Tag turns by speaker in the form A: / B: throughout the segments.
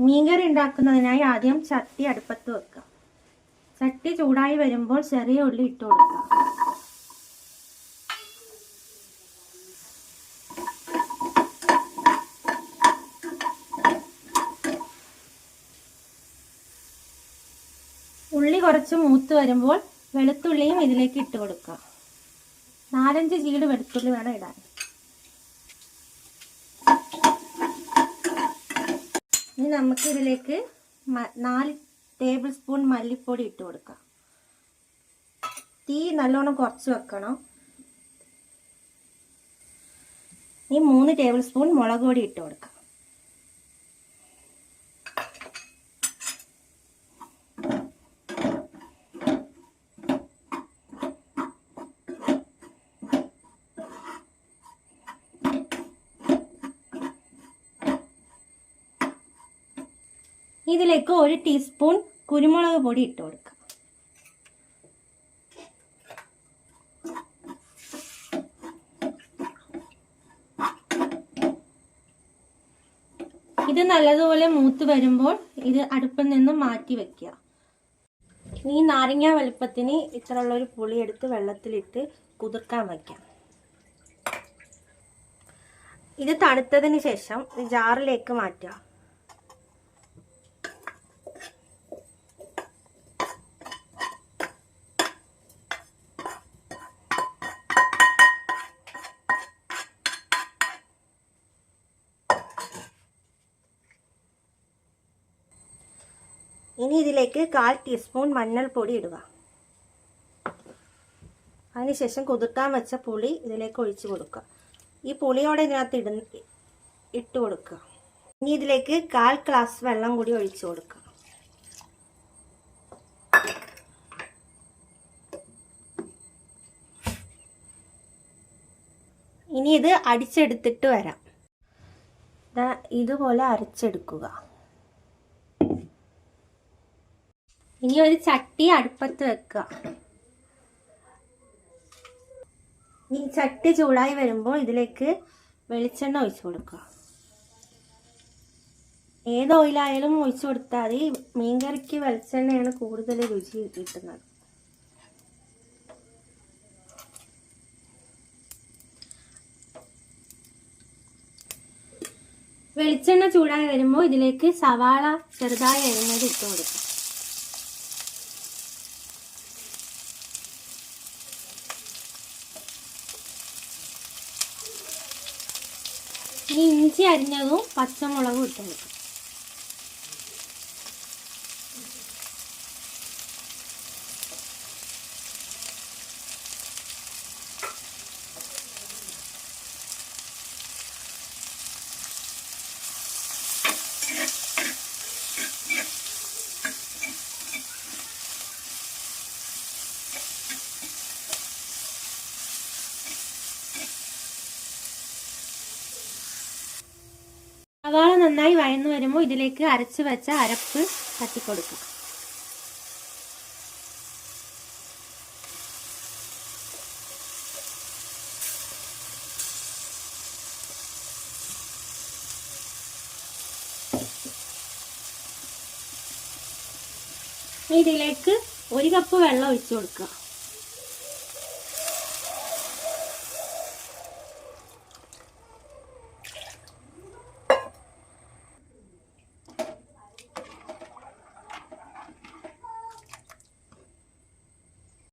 A: മീൻകറി ഉണ്ടാക്കുന്നതിനായി ആദ്യം ചട്ടി അടുപ്പത്ത് വെക്കുക. ചട്ടി ചൂടായി വരുമ്പോൾ ചെറിയ ഉള്ളി ഇട്ട് കൊടുക്കുക. ഉള്ളി കുറച്ച് മൂത്ത് വരുമ്പോൾ വെളുത്തുള്ളിയും ഇതിലേക്ക് ഇട്ട് കൊടുക്കുക. 4-5 ചീട് വെളുത്തുള്ളി വേണം ഇടാൻ. ഇനി നമുക്ക് ഇതിലേക്ക് 4 ടേബിൾ സ്പൂൺ മല്ലിപ്പൊടി ഇട്ട് കൊടുക്കാം. തീ നല്ലോണം കുറച്ച് വെക്കണം. ഇനി 3 ടേബിൾ സ്പൂൺ മുളക് പൊടി ഇട്ട് കൊടുക്കാം. ഇതിലേക്ക് 1 ടീസ്പൂൺ കുരുമുളക് പൊടി ഇട്ട് കൊടുക്കാം. ഇത് നല്ലതുപോലെ മൂത്ത് വരുമ്പോൾ ഇത് അടുപ്പിൽ നിന്നും മാറ്റി വെക്കുക. ഈ നാരങ്ങ വലുപ്പത്തിന് ഇത്രയുള്ള ഒരു പുളി എടുത്ത് വെള്ളത്തിലിട്ട് കുതിർക്കാൻ വയ്ക്കാം. ഇത് തണുത്തതിന് ശേഷം ജാറിലേക്ക് മാറ്റുക. ഇനി ഇതിലേക്ക് 1/4 ടീസ്പൂൺ മഞ്ഞൾപ്പൊടി ഇടുക. അതിനുശേഷം കുതിർക്കാൻ വെച്ച പുളി ഇതിലേക്ക് ഒഴിച്ചു കൊടുക്കുക. ഈ പുളിയോടെ ഇതിനകത്ത് ഇട്ട് കൊടുക്കുക. ഇനി ഇതിലേക്ക് 1/4 ഗ്ലാസ് വെള്ളം കൂടി ഒഴിച്ചു കൊടുക്കുക. ഇനി ഇത് അടിച്ചെടുത്തിട്ട് വരാം. ഇതുപോലെ അരച്ചെടുക്കുക. ഇനി ഒരു ചട്ടി അടുപ്പത്ത് വെക്കുക. ഈ ചട്ടി ചൂടായി വരുമ്പോൾ ഇതിലേക്ക് വെളിച്ചെണ്ണ ഒഴിച്ചു കൊടുക്കുക. ഏത് ഓയിലായാലും ഒഴിച്ചു കൊടുത്താൽ മതി. മീൻകറിക്ക് വെളിച്ചെണ്ണയാണ് കൂടുതൽ രുചി കിട്ടുന്നത്. വെളിച്ചെണ്ണ ചൂടായി വരുമ്പോൾ ഇതിലേക്ക് സവാള ചെറുതായി അരിഞ്ഞത് ഇട്ട് കൊടുക്കുക. ഇനി ഇഞ്ചി അരിഞ്ഞതും പച്ചമുളകും ഇട്ട് കൊടുക്കും. സവാള നന്നായി വഴന്നു വരുമ്പോൾ ഇതിലേക്ക് അരച്ചു വെച്ച അരപ്പ് തട്ടിക്കൊടുക്കുക. ഇതിലേക്ക് 1 കപ്പ് വെള്ളം ഒഴിച്ചു കൊടുക്കുക.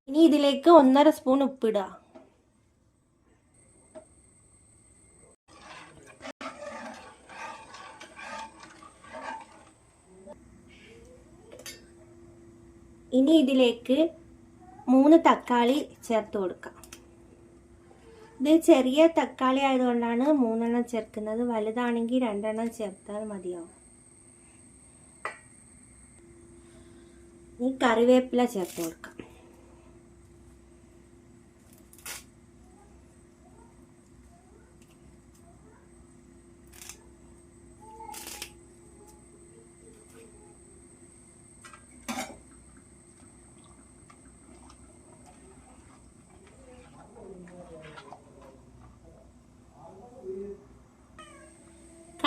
A: ഇനി ഇതിലേക്ക് 1/2 സ്പൂൺ ഉപ്പിടുക. ഇനി ഇതിലേക്ക് 3 തക്കാളി ചേർത്ത് കൊടുക്കാം. ഇത് ചെറിയ തക്കാളി ആയതുകൊണ്ടാണ് 3 എണ്ണം ചേർക്കുന്നത്. വലുതാണെങ്കിൽ 2 എണ്ണം ചേർത്താൽ മതിയാവും. ഇനി കറിവേപ്പില ചേർത്ത് കൊടുക്കാം.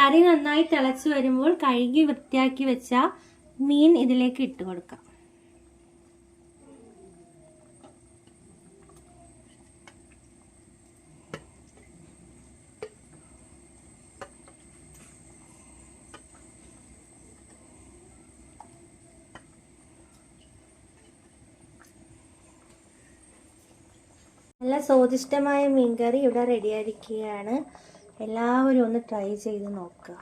A: കറി നന്നായി തിളച്ച് വരുമ്പോൾ കഴുകി വൃത്തിയാക്കി വെച്ച മീൻ ഇതിലേക്ക് ഇട്ട് കൊടുക്കാം. നല്ല സ്വാദിഷ്ടമായ മീൻകറി ഇവിടെ റെഡിയായിരിക്കുകയാണ്. എല്ലാവരും ഒന്ന് ട്രൈ ചെയ്ത് നോക്കുക.